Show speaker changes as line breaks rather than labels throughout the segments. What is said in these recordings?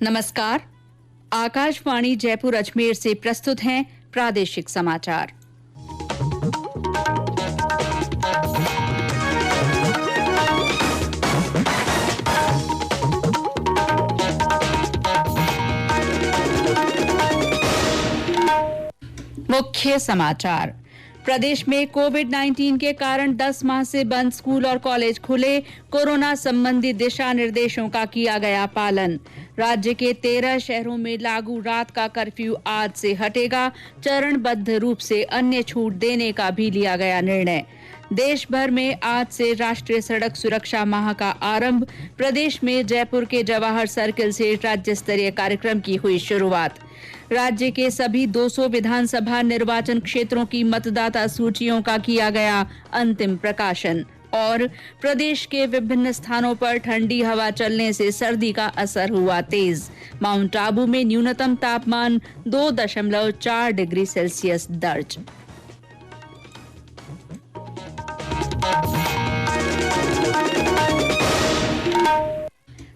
नमस्कार। आकाशवाणी जयपुर अजमेर से प्रस्तुत हैं प्रादेशिक समाचार। मुख्य समाचार। प्रदेश में कोविड-19 के कारण 10 माह से बंद स्कूल और कॉलेज खुले। कोरोना संबंधी दिशा निर्देशों का किया गया पालन। राज्य के 13 शहरों में लागू रात का कर्फ्यू आज से हटेगा। चरणबद्ध रूप से अन्य छूट देने का भी लिया गया निर्णय। देश भर में आज से राष्ट्रीय सड़क सुरक्षा माह का आरंभ। प्रदेश में जयपुर के जवाहर सर्किल से राज्य स्तरीय कार्यक्रम की हुई शुरुआत। राज्य के सभी 200 विधानसभा निर्वाचन क्षेत्रों की मतदाता सूचियों का किया गया अंतिम प्रकाशन। और प्रदेश के विभिन्न स्थानों पर ठंडी हवा चलने से सर्दी का असर हुआ तेज। माउंट आबू में न्यूनतम तापमान 2.4 डिग्री सेल्सियस दर्ज।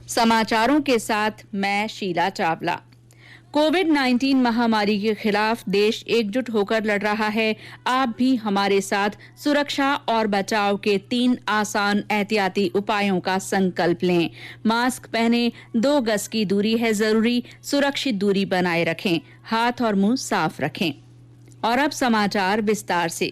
समाचारों के साथ मैं शीला चावला। कोविड-19 महामारी के खिलाफ देश एकजुट होकर लड़ रहा है। आप भी हमारे साथ सुरक्षा और बचाव के 3 आसान एहतियाती उपायों का संकल्प लें। मास्क पहनें, 2 गज की दूरी है जरूरी, सुरक्षित दूरी बनाए रखें, हाथ और मुंह साफ रखें। और अब समाचार विस्तार से।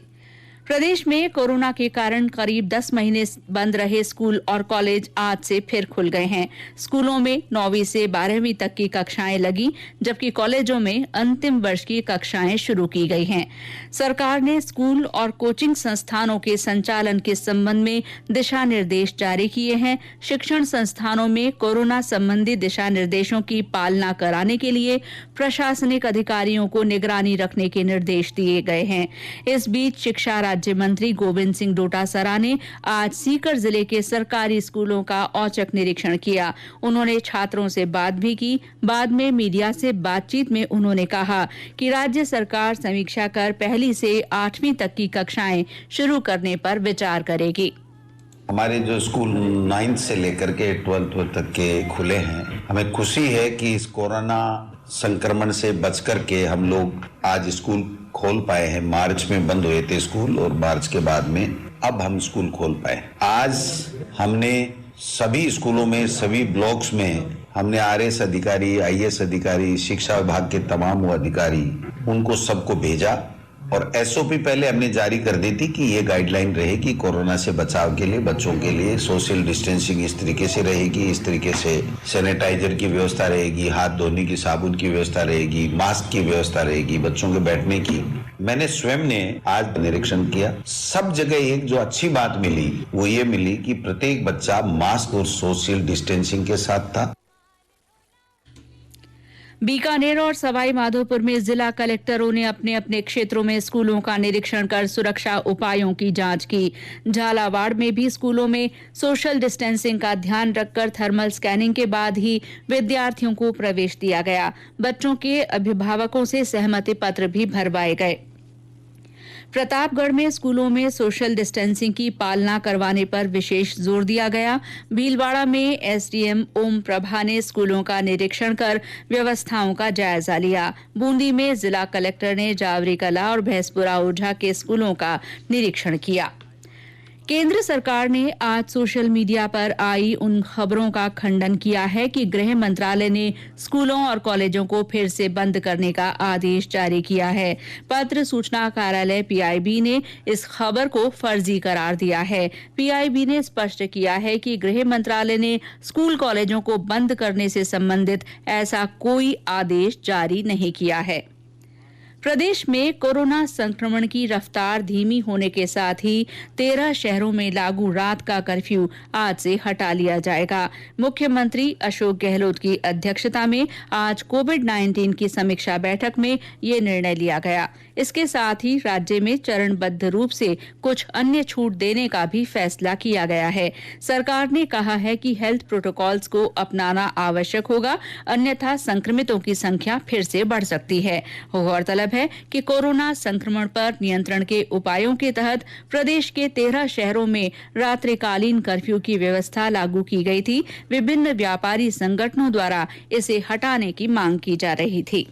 प्रदेश में कोरोना के कारण करीब 10 महीने बंद रहे स्कूल और कॉलेज आज से फिर खुल गए हैं। स्कूलों में 9वीं से 12वीं तक की कक्षाएं लगी, जबकि कॉलेजों में अंतिम वर्ष की कक्षाएं शुरू की गई हैं। सरकार ने स्कूल और कोचिंग संस्थानों के संचालन के संबंध में दिशा निर्देश जारी किए हैं। शिक्षण संस्थानों में कोरोना संबंधी दिशा निर्देशों की पालना कराने के लिए प्रशासनिक अधिकारियों को निगरानी रखने के निर्देश दिए गए हैं। इस बीच शिक्षा राज्य मंत्री गोविंद सिंह डोटासरा ने आज सीकर जिले के सरकारी स्कूलों का औचक निरीक्षण किया। उन्होंने छात्रों से बात भी की। बाद में मीडिया से बातचीत में उन्होंने कहा कि राज्य सरकार समीक्षा कर 1 से 8वीं तक की कक्षाएं शुरू करने पर विचार करेगी।
हमारे जो स्कूल 9th से लेकर के 12th तक के खुले हैं, हमें खुशी है कि इस कोरोना संक्रमण से बचकर के हम लोग आज स्कूल खोल पाए हैं। मार्च में बंद हुए थे स्कूल और मार्च के बाद में अब हम स्कूल खोल पाए। आज हमने सभी स्कूलों में, सभी ब्लॉक्स में हमने आरएस अधिकारी, आईएएस अधिकारी, शिक्षा विभाग के तमाम अधिकारी, उनको सबको भेजा और एसओपी पहले हमने जारी कर दी थी कि ये गाइडलाइन रहेगी कोरोना से बचाव के लिए। बच्चों के लिए सोशल डिस्टेंसिंग इस तरीके से रहेगी, इस तरीके से सैनिटाइजर की व्यवस्था रहेगी, हाथ धोने की साबुन की व्यवस्था रहेगी, मास्क की व्यवस्था रहेगी, बच्चों के बैठने की। मैंने स्वयं ने आज निरीक्षण किया। सब जगह एक जो अच्छी बात मिली वो ये मिली कि प्रत्येक बच्चा मास्क और सोशल डिस्टेंसिंग के साथ था।
बीकानेर और सवाई माधोपुर में जिला कलेक्टरों ने अपने अपने क्षेत्रों में स्कूलों का निरीक्षण कर सुरक्षा उपायों की जांच की। झालावाड़ में भी स्कूलों में सोशल डिस्टेंसिंग का ध्यान रखकर थर्मल स्कैनिंग के बाद ही विद्यार्थियों को प्रवेश दिया गया। बच्चों के अभिभावकों से सहमति पत्र भी भरवाए गए। प्रतापगढ़ में स्कूलों में सोशल डिस्टेंसिंग की पालना करवाने पर विशेष जोर दिया गया। भीलवाड़ा में एसडीएम ओम प्रभा ने स्कूलों का निरीक्षण कर व्यवस्थाओं का जायजा लिया। बूंदी में जिला कलेक्टर ने जावरी कला और भैंसपुरा ओझा के स्कूलों का निरीक्षण किया। केंद्र सरकार ने आज सोशल मीडिया पर आई उन खबरों का खंडन किया है कि गृह मंत्रालय ने स्कूलों और कॉलेजों को फिर से बंद करने का आदेश जारी किया है। पत्र सूचना कार्यालय पीआईबी ने इस खबर को फर्जी करार दिया है। पीआईबी ने स्पष्ट किया है कि गृह मंत्रालय ने स्कूल कॉलेजों को बंद करने से संबंधित ऐसा कोई आदेश जारी नहीं किया है। प्रदेश में कोरोना संक्रमण की रफ्तार धीमी होने के साथ ही 13 शहरों में लागू रात का कर्फ्यू आज से हटा लिया जाएगा। मुख्यमंत्री अशोक गहलोत की अध्यक्षता में आज कोविड-19 की समीक्षा बैठक में ये निर्णय लिया गया। इसके साथ ही राज्य में चरणबद्ध रूप से कुछ अन्य छूट देने का भी फैसला किया गया है। सरकार ने कहा है कि हेल्थ प्रोटोकॉल्स को अपनाना आवश्यक होगा, अन्यथा संक्रमितों की संख्या फिर से बढ़ सकती है। गौरतलब गौरतलब है कि कोरोना संक्रमण पर नियंत्रण के उपायों के तहत प्रदेश के 13 शहरों में रात्रिकालीन कर्फ्यू की व्यवस्था लागू की गई थी। विभिन्न व्यापारी संगठनों द्वारा इसे हटाने की मांग की जा रही थी।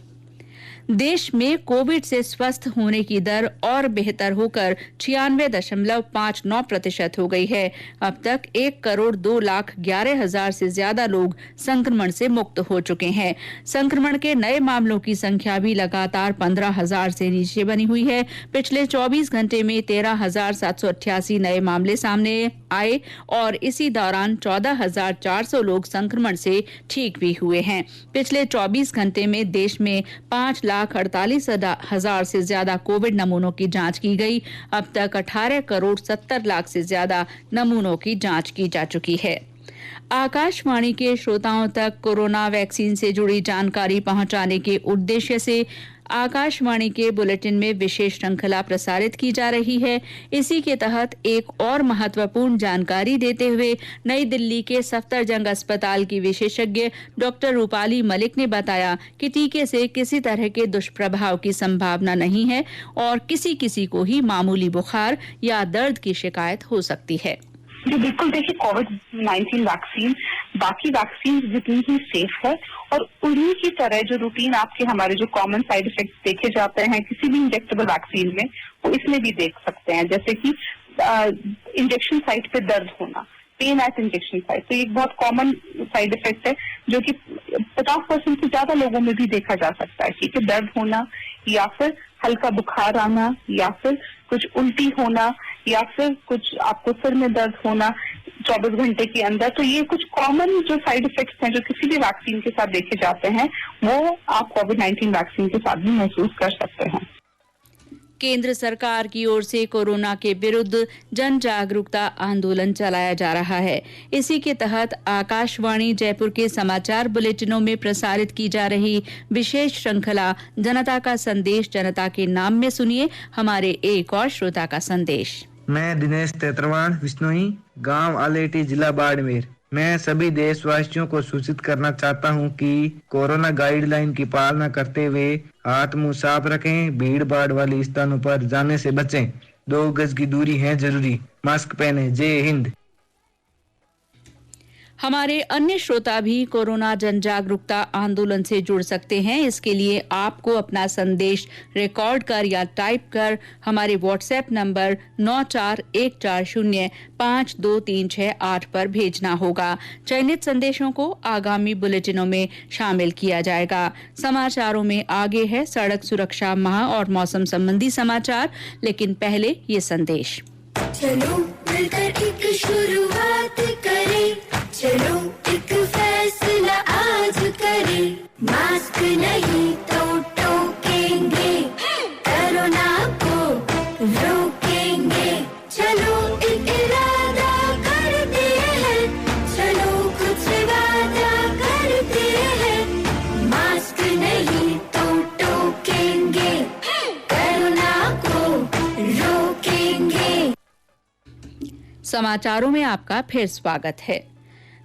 देश में कोविड से स्वस्थ होने की दर और बेहतर होकर 96.59% हो गई है। अब तक 1,02,11,000 से ज्यादा लोग संक्रमण से मुक्त हो चुके हैं। संक्रमण के नए मामलों की संख्या भी लगातार 15,000 से नीचे बनी हुई है। पिछले 24 घंटे में 13,788 नए मामले सामने आए और इसी दौरान 14,400 लोग संक्रमण से ठीक भी हुए हैं। पिछले 24 घंटे में देश में 5,48,000 से ज्यादा कोविड नमूनों की जांच की गई। अब तक 18,70,00,000 से ज्यादा नमूनों की जांच की जा चुकी है। आकाशवाणी के श्रोताओं तक कोरोना वैक्सीन से जुड़ी जानकारी पहुंचाने के उद्देश्य से आकाशवाणी के बुलेटिन में विशेष श्रृंखला प्रसारित की जा रही है। इसी के तहत एक और महत्वपूर्ण जानकारी देते हुए नई दिल्ली के सफदरजंग अस्पताल की विशेषज्ञ डॉक्टर रूपाली मलिक ने बताया कि टीके से किसी तरह के दुष्प्रभाव की संभावना नहीं है और किसी को ही मामूली बुखार या दर्द की शिकायत हो सकती है।
जी बिल्कुल, देखिए कोविड-19 वैक्सीन बाकी वैक्सीन जितनी ही सेफ है और उन्हीं की तरह जो रूटीन आपके हमारे जो कॉमन साइड इफेक्ट्स देखे जाते हैं किसी भी इंजेक्टेबल वैक्सीन में, वो इसमें भी देख सकते हैं। जैसे कि इंजेक्शन साइट पे दर्द होना, पेन एट इंजेक्शन साइट, तो ये एक बहुत कॉमन साइड इफेक्ट है जो कि 50% से ज्यादा लोगों में भी देखा जा सकता है। ठीक है, दर्द होना या फिर हल्का बुखार आना या फिर कुछ उल्टी होना या फिर कुछ आपको सिर में दर्द होना 24 घंटे के अंदर, तो ये कुछ कॉमन जो साइड इफेक्ट्स हैं जो किसी भी वैक्सीन के साथ देखे जाते हैं वो आप कोविड-19 वैक्सीन के साथ भी महसूस कर सकते हैं।
केंद्र सरकार की ओर से कोरोना के विरुद्ध जन जागरूकता आंदोलन चलाया जा रहा है। इसी के तहत आकाशवाणी जयपुर के समाचार बुलेटिनों में प्रसारित की जा रही विशेष श्रृंखला जनता का संदेश जनता के नाम में सुनिए हमारे एक और श्रोता का संदेश।
मैं दिनेश तेतरवाण विश्नोई, गांव आलेटी, जिला बाड़मेर। मैं सभी देशवासियों को सूचित करना चाहता हूं कि कोरोना गाइडलाइन की पालना करते हुए हाथ मुंह साफ रखें, भीड़ भाड़ वाले स्थानों पर जाने से बचें, 2 गज की दूरी है जरूरी, मास्क पहने। जय हिंद।
हमारे अन्य श्रोता भी कोरोना जन जागरूकता आंदोलन से जुड़ सकते हैं। इसके लिए आपको अपना संदेश रिकॉर्ड कर या टाइप कर हमारे व्हाट्सएप नंबर 9414052368 पर भेजना होगा। चयनित संदेशों को आगामी बुलेटिनों में शामिल किया जाएगा। समाचारों में आगे है सड़क सुरक्षा माह और मौसम संबंधी समाचार, लेकिन पहले ये संदेश।
चलो मिलकर एक शुरुआत करें, चलो एक फैसला आज करें, मास्क नहीं तो टोकेंगे, कोरोना को रोकेंगे, चलो एक इरादा करते हैं, चलो कुछ वादा करते हैं, मास्क नहीं तो टोकेंगे, कोरोना को रोकेंगे।
समाचारों में आपका फिर स्वागत है।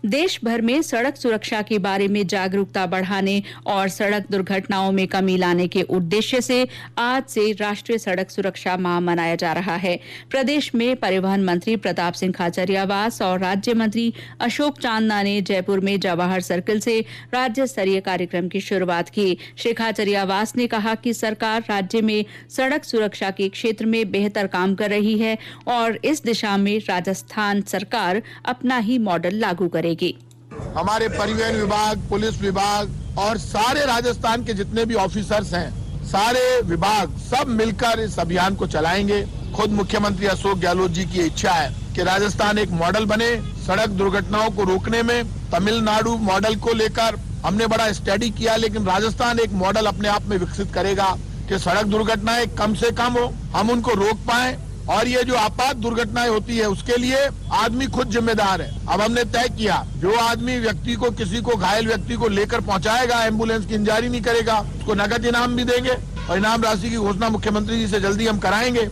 देश भर में सड़क सुरक्षा के बारे में जागरूकता बढ़ाने और सड़क दुर्घटनाओं में कमी लाने के उद्देश्य से आज से राष्ट्रीय सड़क सुरक्षा माह मनाया जा रहा है। प्रदेश में परिवहन मंत्री प्रताप सिंह खाचरियावास और राज्य मंत्री अशोक चांदना ने जयपुर में जवाहर सर्किल से राज्य स्तरीय कार्यक्रम की शुरुआत की। श्री खाचरियावास ने कहा कि सरकार राज्य में सड़क सुरक्षा के क्षेत्र में बेहतर काम कर रही है और इस दिशा में राजस्थान सरकार अपना ही मॉडल लागू करेगी।
हमारे परिवहन विभाग, पुलिस विभाग और सारे राजस्थान के जितने भी ऑफिसर्स हैं, सारे विभाग सब मिलकर इस अभियान को चलाएंगे। खुद मुख्यमंत्री अशोक गहलोत जी की इच्छा है कि राजस्थान एक मॉडल बने सड़क दुर्घटनाओं को रोकने में। तमिलनाडु मॉडल को लेकर हमने बड़ा स्टडी किया, लेकिन राजस्थान एक मॉडल अपने आप में विकसित करेगा कि सड़क दुर्घटनाएं कम से कम हो, हम उनको रोक पाए और ये जो आपात दुर्घटनाएं होती है उसके लिए आदमी खुद जिम्मेदार है। अब हमने तय किया जो आदमी व्यक्ति को, किसी को, घायल व्यक्ति को लेकर पहुंचाएगा, एम्बुलेंस की इंतजारी नहीं करेगा, उसको नगद इनाम भी देंगे और इनाम राशि की घोषणा मुख्यमंत्री जी से जल्दी हम कराएंगे।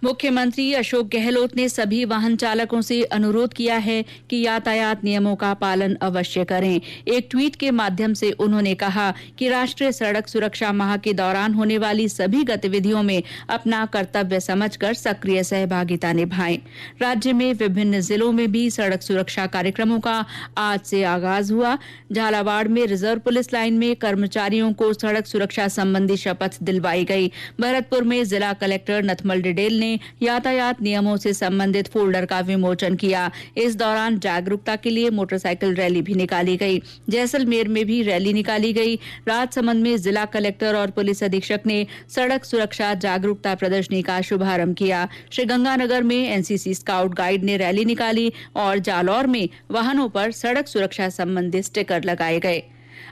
मुख्यमंत्री अशोक गहलोत ने सभी वाहन चालकों से अनुरोध किया है कि यातायात नियमों का पालन अवश्य करें। एक ट्वीट के माध्यम से उन्होंने कहा कि राष्ट्रीय सड़क सुरक्षा माह के दौरान होने वाली सभी गतिविधियों में अपना कर्तव्य समझकर सक्रिय सहभागिता निभाएं। राज्य में विभिन्न जिलों में भी सड़क सुरक्षा कार्यक्रमों का आज से आगाज हुआ। झालावाड़ में रिजर्व पुलिस लाइन में कर्मचारियों को सड़क सुरक्षा संबंधी शपथ दिलवाई गई। भरतपुर में जिला कलेक्टर नथमल डिडेल ने यातायात नियमों से संबंधित फोल्डर का विमोचन किया। इस दौरान जागरूकता के लिए मोटरसाइकिल रैली भी निकाली गई। जैसलमेर में भी रैली निकाली गई। राजसमंद में जिला कलेक्टर और पुलिस अधीक्षक ने सड़क सुरक्षा जागरूकता प्रदर्शनी का शुभारंभ किया। श्रीगंगानगर में एनसीसी स्काउट गाइड ने रैली निकाली और जालौर में वाहनों पर सड़क सुरक्षा संबंधी स्टिकर लगाए गए।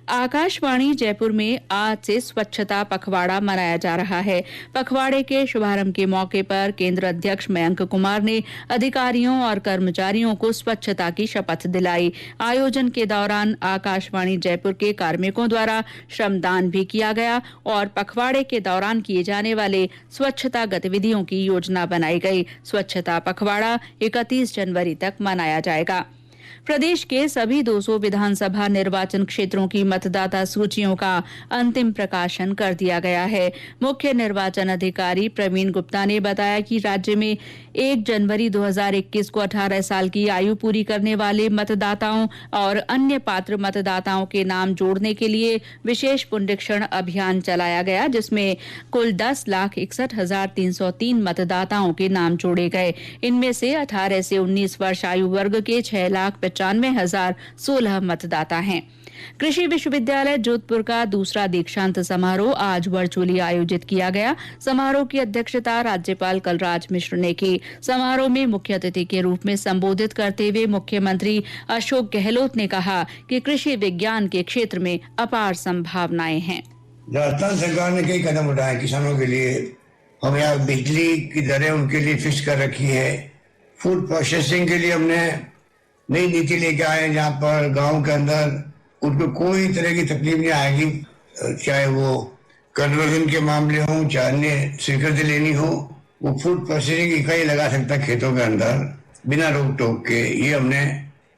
आकाशवाणी जयपुर में आज से स्वच्छता पखवाड़ा मनाया जा रहा है। पखवाड़े के शुभारंभ के मौके पर केंद्र अध्यक्ष मयंक कुमार ने अधिकारियों और कर्मचारियों को स्वच्छता की शपथ दिलाई। आयोजन के दौरान आकाशवाणी जयपुर के कार्मिकों द्वारा श्रमदान भी किया गया और पखवाड़े के दौरान किए जाने वाले स्वच्छता गतिविधियों की योजना बनाई गई। स्वच्छता पखवाड़ा 31 जनवरी तक मनाया जाएगा। प्रदेश के सभी 200 विधानसभा निर्वाचन क्षेत्रों की मतदाता सूचियों का अंतिम प्रकाशन कर दिया गया है। मुख्य निर्वाचन अधिकारी प्रवीण गुप्ता ने बताया कि राज्य में 1 जनवरी 2021 को 18 साल की आयु पूरी करने वाले मतदाताओं और अन्य पात्र मतदाताओं के नाम जोड़ने के लिए विशेष पुनरीक्षण अभियान चलाया गया, जिसमें कुल 10,61,303 मतदाताओं के नाम जोड़े गए। इनमें से 18 से 19 वर्ष आयु वर्ग के 6,95,016 मतदाता हैं। कृषि विश्वविद्यालय जोधपुर का दूसरा दीक्षांत समारोह आज वर्चुअली आयोजित किया गया। समारोह की अध्यक्षता राज्यपाल कलराज मिश्र ने की। समारोह में मुख्य अतिथि के रूप में संबोधित करते हुए मुख्यमंत्री अशोक गहलोत ने कहा कि कृषि विज्ञान के क्षेत्र में अपार संभावनाएं हैं।
राजस्थान सरकार ने कई कदम उठाए किसानों के लिए। हम यहाँ बिजली की दरें उनके लिए फिक्स कर रखी है। फूड प्रोसेसिंग के लिए हमने नई नीति लेके आए हैं, जहाँ पर गांव के अंदर उनको कोई तरह की तकलीफ नहीं आएगी, चाहे वो कन्वर्जन के मामले हों, चाहे अन्य स्वीकृति लेनी हो, वो फूड प्रोसेसिंग इकाई लगा सकता है खेतों के अंदर बिना रोक टोक के। ये हमने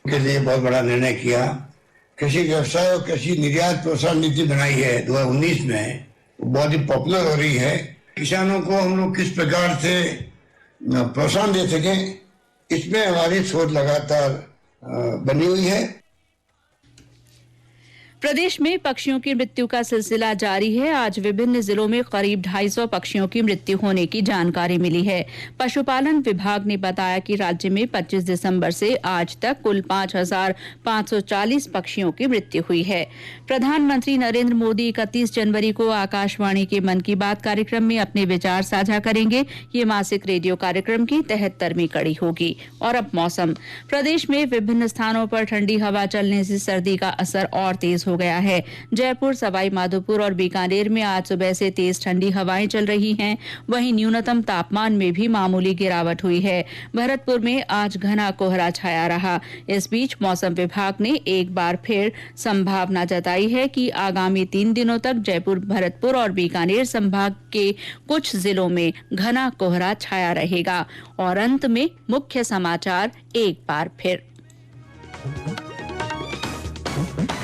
के लिए बहुत बड़ा निर्णय किया। कृषि व्यवसाय और कृषि निर्यात प्रोत्साहन नीति बनाई है 2019 में, बहुत ही पॉपुलर हो रही है। किसानों को हम लोग किस प्रकार से प्रोत्साहन दे सकें, इसमें हमारी सोच लगातार बनी हुई है।
प्रदेश में पक्षियों की मृत्यु का सिलसिला जारी है। आज विभिन्न जिलों में करीब 250 पक्षियों की मृत्यु होने की जानकारी मिली है। पशुपालन विभाग ने बताया कि राज्य में 25 दिसंबर से आज तक कुल 5,540 पक्षियों की मृत्यु हुई है। प्रधानमंत्री नरेंद्र मोदी 31 जनवरी को आकाशवाणी के मन की बात कार्यक्रम में अपने विचार साझा करेंगे। ये मासिक रेडियो कार्यक्रम की 73वीं कड़ी होगी। और अब मौसम। प्रदेश में विभिन्न स्थानों पर ठंडी हवा चलने से सर्दी का असर और तेज हो गया है। जयपुर, सवाई माधोपुर और बीकानेर में आज सुबह से तेज ठंडी हवाएं चल रही हैं। वहीं न्यूनतम तापमान में भी मामूली गिरावट हुई है। भरतपुर में आज घना कोहरा छाया रहा। इस बीच मौसम विभाग ने एक बार फिर संभावना जताई है कि आगामी 3 दिनों तक जयपुर, भरतपुर और बीकानेर संभाग के कुछ जिलों में घना कोहरा छाया रहेगा। और अंत में मुख्य समाचार एक बार फिर।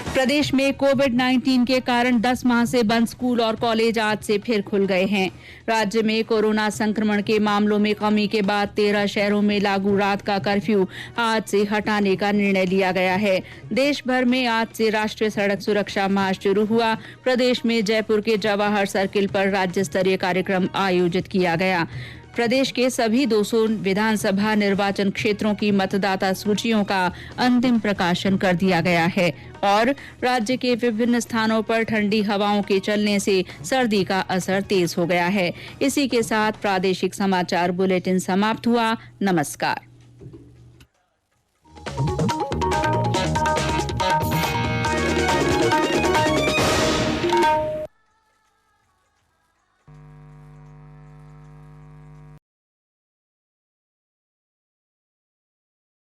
प्रदेश में कोविड-19 के कारण 10 माह से बंद स्कूल और कॉलेज आज से फिर खुल गए हैं। राज्य में कोरोना संक्रमण के मामलों में कमी के बाद 13 शहरों में लागू रात का कर्फ्यू आज से हटाने का निर्णय लिया गया है। देश भर में आज से राष्ट्रीय सड़क सुरक्षा माह शुरू हुआ। प्रदेश में जयपुर के जवाहर सर्किल पर राज्य स्तरीय कार्यक्रम आयोजित किया गया। प्रदेश के सभी 200 विधानसभा निर्वाचन क्षेत्रों की मतदाता सूचियों का अंतिम प्रकाशन कर दिया गया है। और राज्य के विभिन्न स्थानों पर ठंडी हवाओं के चलने से सर्दी का असर तेज हो गया है। इसी के साथ प्रादेशिक समाचार बुलेटिन समाप्त हुआ। नमस्कार।